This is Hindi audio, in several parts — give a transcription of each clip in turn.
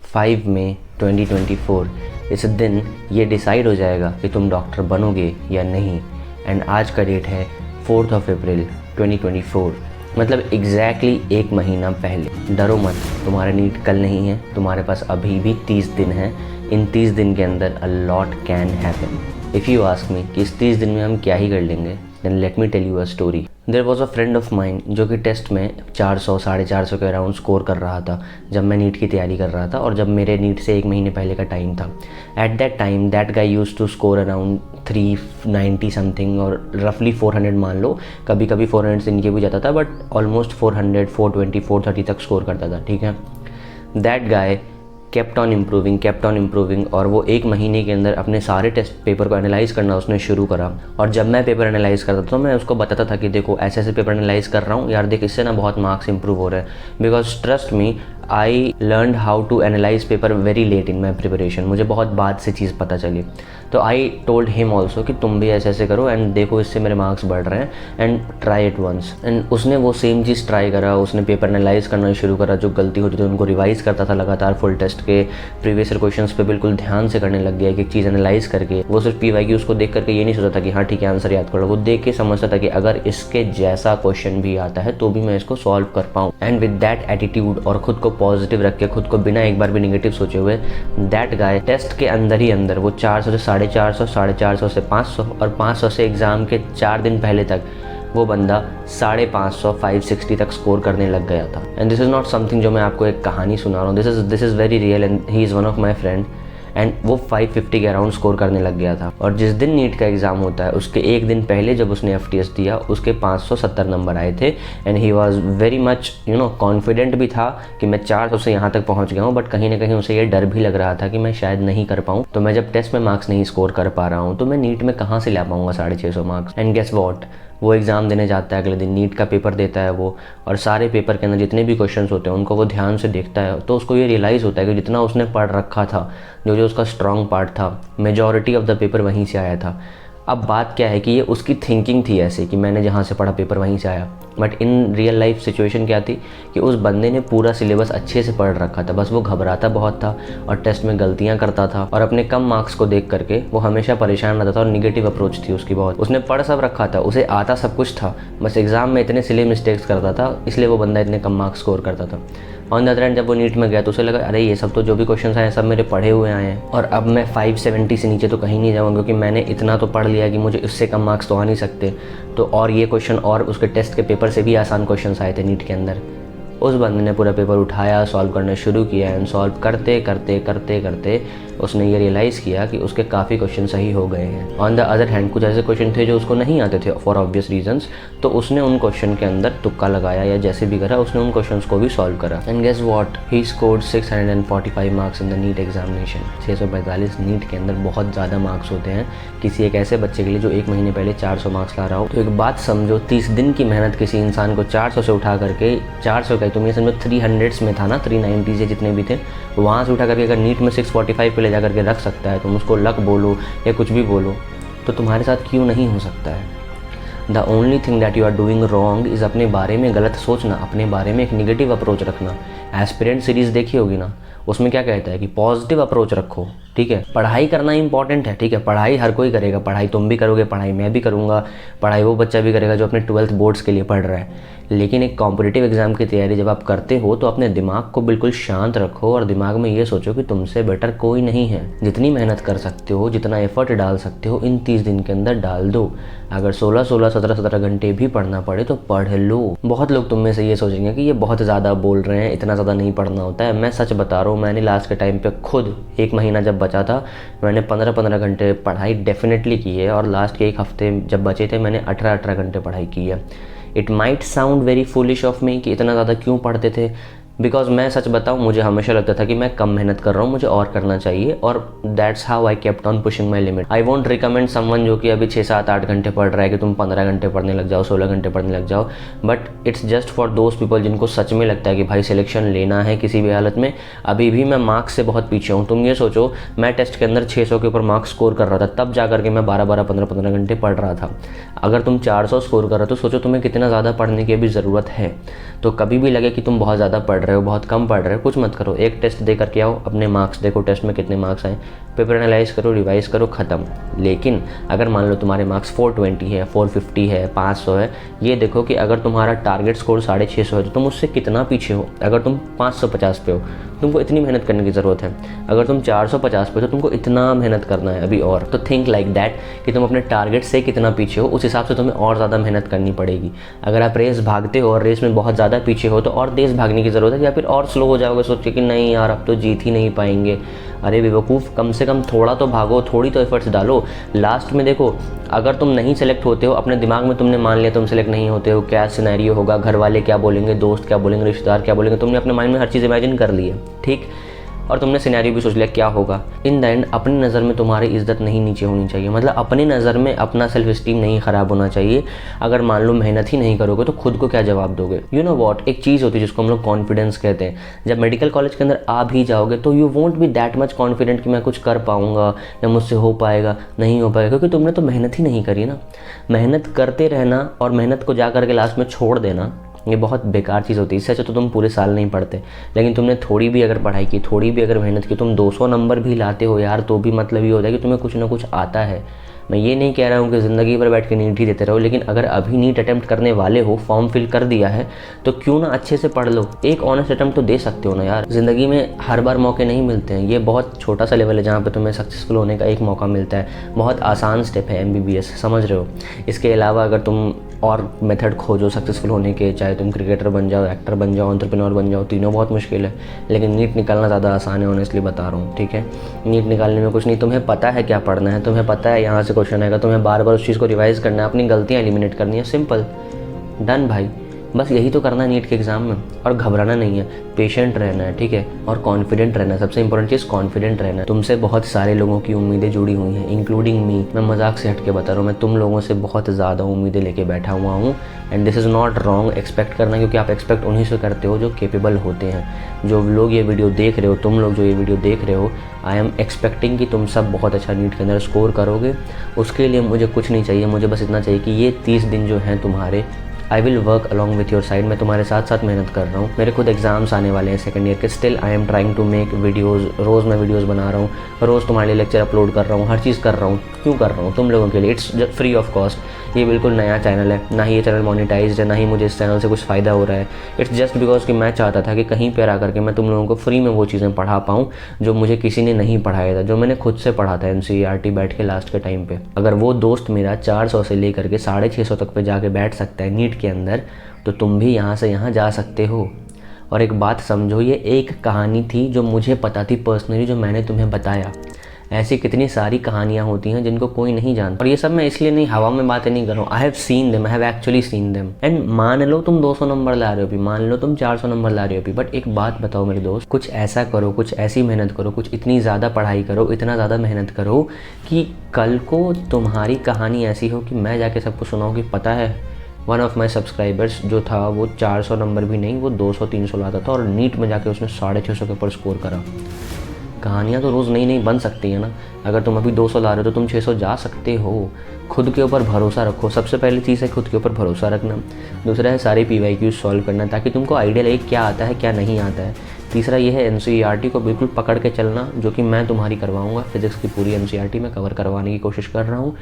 5 मई 2024 इस दिन ये डिसाइड हो जाएगा कि तुम डॉक्टर बनोगे या नहीं। एंड आज का डेट है 4 अप्रैल 2024, मतलब एग्जैक्टली एक महीना पहले। डरो मत, तुम्हारा नीट कल नहीं है, तुम्हारे पास अभी भी 30 दिन है। इन 30 दिन के अंदर a lot can happen. If you ask me कि इस 30 दिन में हम क्या ही कर लेंगे, then let me tell you a story. There was a friend of mine जो कि टेस्ट में 400 450 के अराउंड स्कोर कर रहा था जब मैं नीट की तैयारी कर रहा था, और जब मेरे नीट से एक महीने पहले का टाइम था। At that time that guy use to score around 390 something, और रफली 400 मान लो, कभी कभी 400 से नीचे भी जाता था, बट ऑलमोस्ट 400 420 430 तक स्कोर करता था। ठीक है, that guy kept on improving, और वो एक महीने के अंदर अपने सारे टेस्ट पेपर को एनालाइज करना उसने शुरू करा। और जब मैं पेपर एनालाइज करता था तो मैं उसको बताता था कि देखो ऐसे ऐसे पेपर एनालाइज कर रहा हूँ यार, देख इससे ना बहुत मार्क्स इंप्रूव हो रहे हैं। Because trust me, I learn how to analyse paper very late in my preparation. मुझे बहुत बाद से चीज़ पता चली। तो आई टोल्ड हिम ऑल्सो कि तुम भी ऐसे ऐसे करो एंड देखो इससे मेरे मार्क्स बढ़ रहे हैं, and try it once. And उसने वो सेम चीज़ ट्राई करा, उसने पेपर एनालाइज करना शुरू करा। जो गलती होती थी उनको रिवाइज करता था लगातार, फुल टेस्ट के प्रीवियस ईयर क्वेश्चंस पे बिल्कुल ध्यान से करने लग गया। एक चीज़ एनालाइज करके वो सिर्फ PYQ उसको देख करके ये नहीं सोचता था कि हाँ ठीक है आंसर याद कर लो, वो देख के समझता था कि अगर इसके जैसा क्वेश्चन भी आता है तो भी मैं इसको सॉल्व कर पाऊँ। एंड विद दैट एटीट्यूड, और खुद को पॉजिटिव रख के, खुद को बिना एक बार भी नेगेटिव सोचे हुए, दैट गाय टेस्ट के अंदर ही अंदर वो 400 से 450, 450 से 500, और 500 से एग्ज़ाम के 4 दिन पहले तक वो बंदा 550 560 तक स्कोर करने लग गया था। And this is not something जो मैं आपको एक कहानी सुना रहा हूँ, this is very real, and he is one of my friend. And वो 550 के अराउंड स्कोर करने लग गया था। और जिस दिन नीट का एग्ज़ाम होता है उसके एक दिन पहले जब उसने FTS दिया, उसके 570 नंबर आए थे। And he was very much confident भी था कि मैं 400 से यहाँ तक पहुँच गया हूँ, बट कहीं ना कहीं उसे ये डर भी लग रहा था कि मैं शायद नहीं कर पाऊँ। तो मैं जब टेस्ट में मार्क्स नहीं स्कोर कर पा रहा हूँ तो मैं नीट में कहाँ से ला पाऊँगा 650 मार्क्स। एंड गेस वॉट, वो एग्ज़ाम देने जाता है, अगले दिन नीट का पेपर देता है वो, और सारे पेपर के अंदर जितने भी क्वेश्चंस होते हैं उनको वो ध्यान से देखता है। तो उसको ये रियलाइज़ होता है कि जितना उसने पढ़ रखा था, जो जो उसका स्ट्रॉन्ग पार्ट था, मेजॉरिटी ऑफ द पेपर वहीं से आया था। अब बात क्या है कि ये उसकी थिंकिंग थी ऐसे कि मैंने जहाँ से पढ़ा पेपर वहीं से आया, but in real life situation क्या थी कि उस बंदे ने पूरा सिलेबस अच्छे से पढ़ रखा था, बस वो घबराता बहुत था और टेस्ट में गलतियाँ करता था, और अपने कम मार्क्स को देख करके वो हमेशा परेशान रहता था, और निगेटिव अप्रोच थी उसकी बहुत। उसने पढ़ सब रखा था, उसे आता सब कुछ था, बस एग्जाम में इतने सिली मिस्टेक्स करता था, इसलिए वो बंदा इतने कम मार्क्स स्कोर करता था। ऑन द अदर हैंड जब वो नीट में गया तो उसे लगा अरे ये सब तो जो भी क्वेश्चंस आए सब मेरे पढ़े हुए आए हैं, और अब मैं 570 से नीचे तो कहीं नहीं जाऊँगा क्योंकि मैंने इतना तो पढ़ लिया कि मुझे इससे कम मार्क्स तो आ नहीं सकते। तो और ये क्वेश्चन और उसके टेस्ट के पेपर से भी आसान क्वेश्चंस आए थे नीट के अंदर। उस बंदे ने पूरा पेपर उठाया, सॉल्व करना शुरू किया, एंड सॉल्व करते करते करते करते उसने ये रियलाइज़ किया कि उसके काफ़ी क्वेश्चन सही हो गए हैं। ऑन द अदर हैंड कुछ ऐसे क्वेश्चन थे जो उसको नहीं आते थे फॉर ऑब्वियस रीजंस, तो उसने उन क्वेश्चन के अंदर तुक्का लगाया या जैसे भी करा उसने उन क्वेश्चंस को भी सॉल्व करा। And guess what, he scored 645 marks in the NEET examination. 645 NEET के अंदर बहुत ज़्यादा मार्क्स होते हैं किसी एक ऐसे बच्चे के लिए जो एक महीने पहले 400 मार्क्स ला रहा हो। तो एक बात समझो, 30 दिन की मेहनत किसी इंसान को 400 से उठा करके, 400 का तुम ये समझो 300s में था ना, 390 से जितने भी थे, वहाँ से उठा करके अगर नीट में 645 पे ले जा करके रख सकता है, तुम उसको लक बोलो या कुछ भी बोलो, तो तुम्हारे साथ क्यों नहीं हो सकता है। The only thing that you are doing wrong is अपने बारे में गलत सोचना, अपने बारे में एक निगेटिव अप्रोच रखना। एस्पिरेंट सीरीज़ देखी होगी ना, उसमें क्या कहता है कि पॉजिटिव अप्रोच रखो। ठीक है, पढ़ाई करना इंपॉर्टेंट है, ठीक है, पढ़ाई हर कोई करेगा, पढ़ाई तुम भी करोगे, पढ़ाई मैं भी करूँगा, पढ़ाई वो बच्चा भी करेगा जो अपने 12th बोर्ड्स के लिए पढ़ रहा है। लेकिन एक कॉम्पिटिटिव एग्जाम की तैयारी जब आप करते हो तो अपने दिमाग को बिल्कुल शांत रखो, और दिमाग में ये सोचो कि तुमसे बेटर कोई नहीं है। जितनी मेहनत कर सकते हो, जितना एफर्ट डाल सकते हो, इन 30 दिन के अंदर डाल दो। अगर 16 17 घंटे भी पढ़ना पड़े तो पढ़ लो। बहुत लोग तुम में से ये सोचेंगे कि ये बहुत ज़्यादा बोल रहे हैं, इतना ज़्यादा नहीं पढ़ना होता है। मैं सच बता रहा हूँ, मैंने लास्ट के टाइम पे खुद एक महीना जब बचा था मैंने 15 घंटे पढ़ाई डेफिनेटली की है, और लास्ट के एक हफ्ते जब बचे थे मैंने 18 घंटे पढ़ाई की है। It might sound very foolish of me कि इतना ज़्यादा क्यों पढ़ते थे, बिकॉज मैं सच बताऊँ मुझे हमेशा लगता था कि मैं कम मेहनत कर रहा हूँ, मुझे और करना चाहिए, और that's how I kept on pushing my limit. I won't recommend someone जो कि अभी 6 7 8 घंटे पढ़ रहा है कि तुम 15 घंटे पढ़ने लग जाओ, 16 घंटे पढ़ने लग जाओ, but it's just for those people जिनको सच में लगता है कि भाई सिलेक्शन लेना है किसी भी हालत में। अभी भी मैं मार्क्स से बहुत पीछे हूँ। तुम ये सोचो, मैं टेस्ट के अंदर 600 के ऊपर मार्क्स स्कोर कर रहा था, तब जा करके मैं 12 15 घंटे पढ़ रहा था। अगर तुम 400 स्कोर कर रहे हो तो सोचो तुम्हें कितना ज़्यादा पढ़ने की अभी ज़रूरत है। तो कभी भी लगे कि तुम बहुत ज़्यादा पढ़ रहे हो, बहुत कम पढ़ रहे हो, कुछ मत करो, एक टेस्ट दे करके आओ, अपने मार्क्स देखो टेस्ट में कितने मार्क्स आए, पेपर एनालाइज करो, रिवाइज करो, ख़त्म। लेकिन अगर मान लो तुम्हारे मार्क्स 420 है, 450 है, 500 है, ये देखो कि अगर तुम्हारा टारगेट स्कोर 650 है तो तुम उससे कितना पीछे हो। अगर तुम 550 पे हो तुमको इतनी मेहनत करने की ज़रूरत है, अगर तुम 450 पे हो तो तुमको इतना मेहनत करना है अभी और। तो थिंक लाइक दैट कि तुम अपने टारगेट से कितना पीछे हो, उस हिसाब से तुम्हें और ज़्यादा मेहनत करनी पड़ेगी। अगर आप रेस भागते हो और रेस में बहुत ज़्यादा पीछे हो तो और तेज़ भागने की ज़रूरत है, या फिर और स्लो हो जाओगे सोच के कि नहीं यार अब तो जीत ही नहीं पाएंगे। अरे बेवकूफ़, कम से कम थोड़ा तो भागो, थोड़ी तो एफर्ट्स डालो। लास्ट में देखो, अगर तुम नहीं सेलेक्ट होते हो, अपने दिमाग में तुमने मान लिया तुम सेलेक्ट नहीं होते हो, क्या सिनेरियो होगा, घर वाले क्या बोलेंगे, दोस्त क्या बोलेंगे, रिश्तेदार क्या बोलेंगे, तुमने अपने माइंड में हर चीज़ इमेजिन कर ली है, ठीक, और तुमने सिनेरियो भी सोच लिया क्या होगा। इन द एंड अपनी नज़र में तुम्हारी इज्जत नहीं नीचे होनी चाहिए, मतलब अपनी नज़र में अपना सेल्फ इस्टीम नहीं ख़राब होना चाहिए। अगर मान लो मेहनत ही नहीं करोगे तो खुद को क्या जवाब दोगे। यू नो वॉट, एक चीज़ होती है जिसको हम लोग कॉन्फिडेंस कहते हैं। जब मेडिकल कॉलेज के अंदर आ भी जाओगे तो you won't be that much confident कि मैं कुछ कर पाऊँगा या मुझसे हो पाएगा, नहीं हो पाएगा, क्योंकि तुमने तो मेहनत ही नहीं करी ना। मेहनत करते रहना और मेहनत को जा करके लास्ट में छोड़ देना, ये बहुत बेकार चीज़ होती है। इससे अच्छा तो तुम पूरे साल नहीं पढ़ते, लेकिन तुमने थोड़ी भी अगर पढ़ाई की, थोड़ी भी अगर मेहनत की, तुम 200 नंबर भी लाते हो यार, तो भी मतलब ये होता है कि तुम्हें कुछ ना कुछ आता है। मैं ये नहीं कह रहा हूँ कि ज़िंदगी भर बैठ के नीट ही देते रहो, लेकिन अगर अभी नीट अटैम्प्ट करने वाले हो, फॉर्म फिल कर दिया है, तो क्यों ना अच्छे से पढ़ लो, एक ऑनेस्ट अटैम्प्ट तो दे सकते हो ना यार। ज़िंदगी में हर बार मौके नहीं मिलते हैं, ये बहुत छोटा सा लेवल है जहाँ पे तुम्हें सक्सेसफुल होने का एक मौका मिलता है। बहुत आसान स्टेप है MBBS, समझ रहे हो। इसके अलावा अगर तुम और मेथड खोजो सक्सेसफुल होने के, चाहे तुम क्रिकेटर बन जाओ, एक्टर बन जाओ, एंटरप्रेन्योर बन जाओ, तीनों बहुत मुश्किल है, लेकिन नीट निकालना ज़्यादा आसान है, ऑनेस्टली बता रहा हूँ, ठीक है। नीट निकालने में कुछ नहीं, तुम्हें पता है क्या पढ़ना है, तुम्हें पता है यहाँ से क्वेश्चन आएगा, तुम्हें बार बार उस चीज़ को रिवाइज़ करना है, अपनी गलतियाँ एलिमिनेट करनी है, सिंपल, डन भाई। बस यही तो करना है नीट के एग्ज़ाम में, और घबराना नहीं है, पेशेंट रहना है, ठीक है, और कॉन्फिडेंट रहना है। सबसे इंपॉर्टेंट चीज़ कॉन्फिडेंट रहना है। तुमसे बहुत सारे लोगों की उम्मीदें जुड़ी हुई हैं, इंक्लूडिंग मी। मैं मजाक से हट के बता रहा हूँ, मैं तुम लोगों से बहुत ज़्यादा उम्मीदें लेके बैठा हुआ हूँ, and this is not wrong expect करना, क्योंकि आप एक्सपेक्ट उन्हीं से करते हो जो केपेबल होते हैं। जो लोग ये वीडियो देख रहे हो, तुम लोग जो ये वीडियो देख रहे हो, आई एम एक्सपेक्टिंग कि तुम सब बहुत अच्छा नीट के अंदर स्कोर करोगे। उसके लिए मुझे कुछ नहीं चाहिए, मुझे बस इतना चाहिए कि ये 30 दिन जो हैं तुम्हारे, I will work along with your side. मैं तुम्हारे साथ साथ मेहनत कर रहा हूँ। मेरे खुद एग्जाम्स आने वाले हैं सेकंड ईयर के, still I am trying to make videos. रोज़ मैं वीडियोज़ बना रहा हूँ, रोज़ तुम्हारे लिए लेक्चर अपलोड कर रहा हूँ, हर चीज़ कर रहा हूँ। क्यों कर रहा हूँ? तुम लोगों के लिए। It's free of cost. ये बिल्कुल नया चैनल है, ना ही ये चैनल मोनेटाइज्ड है, ना ही मुझे इस चैनल से कुछ फ़ायदा हो रहा है। इट्स जस्ट बिकॉज कि मैं चाहता था कि कहीं पर आकर के मैं तुम लोगों को फ्री में वो चीज़ें पढ़ा पाऊँ जो मुझे किसी ने नहीं पढ़ाया था, जो मैंने खुद से पढ़ा था NCERT बैठ के लास्ट के टाइम पे। अगर वो दोस्त मेरा 400 से लेकर के 650 तक पे जाके बैठ सकता है नीट के अंदर, तो तुम भी यहाँ से यहाँ जा सकते हो। और एक बात समझो, ये एक कहानी थी जो मुझे पता थी पर्सनली, जो मैंने तुम्हें बताया। ऐसी कितनी सारी कहानियाँ होती हैं जिनको कोई नहीं जानता। और ये सब मैं इसलिए नहीं हवा में बातें नहीं कर रहा हूँ, I have seen them, I have actually seen them. And मान लो तुम 200 नंबर ला रहे हो भी, मान लो तुम 400 नंबर ला रहे हो भी, बट एक बात बताओ मेरे दोस्त, कुछ ऐसा करो, कुछ ऐसी मेहनत करो, कुछ इतनी ज़्यादा पढ़ाई करो, इतना ज़्यादा मेहनत करो कि कल को तुम्हारी कहानी ऐसी हो कि मैं जाके सबको सुनाऊँ कि पता है वन ऑफ माई सब्सक्राइबर्स जो था वो 400 नंबर भी नहीं, वो 200-300 लाता था और नीट में जाके उसने 650 के ऊपर स्कोर करा। कहानियाँ तो रोज़ नई नई बन सकती है ना। अगर तुम अभी 200 ला रहे हो तो तुम 600 जा सकते हो। खुद के ऊपर भरोसा रखो। सबसे पहली चीज़ है खुद के ऊपर भरोसा रखना। दूसरा है सारे PYQ सॉल्व करना, ताकि तुमको आइडिया लगे क्या आता है क्या नहीं आता है। तीसरा ये है NCERT को बिल्कुल पकड़ के चलना, जो कि मैं तुम्हारी करवाऊँगा। फिजिक्स की पूरी NCERT में कवर करवाने की कोशिश कर रहा हूँ।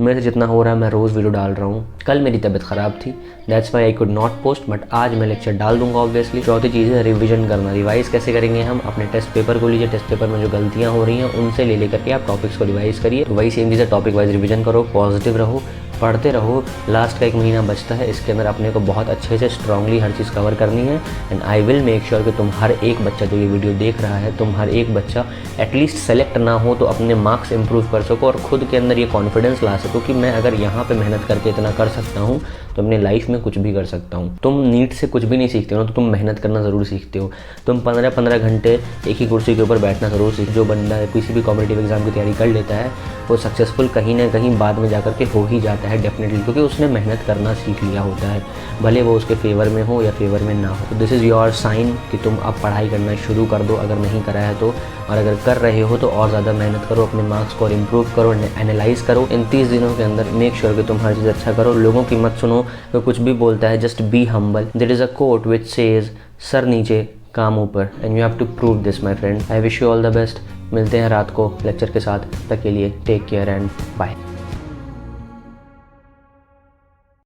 मेरे से जितना हो रहा है मैं रोज़ वीडियो डाल रहा हूँ। कल मेरी तबीयत ख़राब थी, that's why I could not post, but आज मैं लेक्चर डाल दूंगा ऑब्वियसली। चौथी चीज़ है रिवीजन करना। रिवाइज कैसे करेंगे हम? अपने टेस्ट पेपर को लीजिए, टेस्ट पेपर में जो गलतियाँ हो रही हैं उनसे ले लेकर के आप टॉपिक्स को रिवाइज करिए। तो वही सेम चीज़ है, टॉपिक वाइज रिवीजन करो, पॉजिटिव रहो, पढ़ते रहो। लास्ट का 1 महीना बचता है, इसके अंदर अपने को बहुत अच्छे से स्ट्रांगली हर चीज़ कवर करनी है। And I will make sure कि तुम हर एक बच्चा जो ये वीडियो देख रहा है, तुम हर एक बच्चा एटलीस्ट सेलेक्ट ना हो तो अपने मार्क्स इंप्रूव कर सको और खुद के अंदर ये कॉन्फिडेंस ला सको कि मैं अगर यहाँ पे मेहनत करके इतना कर सकता हूँ तो अपने लाइफ में कुछ भी कर सकता हूँ। तुम नीट से कुछ भी नहीं सीखते हो, तो तुम मेहनत करना ज़रूर सीखते हो। तुम 15-15 घंटे एक ही कुर्सी के ऊपर बैठना ज़रूर सीख। जो बंदा किसी भी कॉम्पिटिटिव एग्जाम की तैयारी कर लेता है वो सक्सेसफुल कहीं ना कहीं बाद में जाकर के हो ही जाता है डेफिनेटली, क्योंकि उसने मेहनत करना सीख लिया होता है, भले वो उसके फेवर में हो या फेवर में ना हो। तो दिस इज़ योर साइन कि तुम अब पढ़ाई करना शुरू कर दो अगर नहीं करा है तो, और अगर कर रहे हो तो और ज़्यादा मेहनत करो, अपने मार्क्स को और इम्प्रूव करो, एनालाइज करो। इन 30 दिनों के अंदर मेक श्योर कि तुम हर चीज़ अच्छा करो। लोगों की मत सुनो, कोई कुछ भी बोलता है, just be humble. There is a quote which says सर नीचे काम ऊपर, and you have to prove this my friend. I wish you all the best. मिलते हैं रात को लेक्चर के साथ, तक के लिए टेक केयर एंड बाय।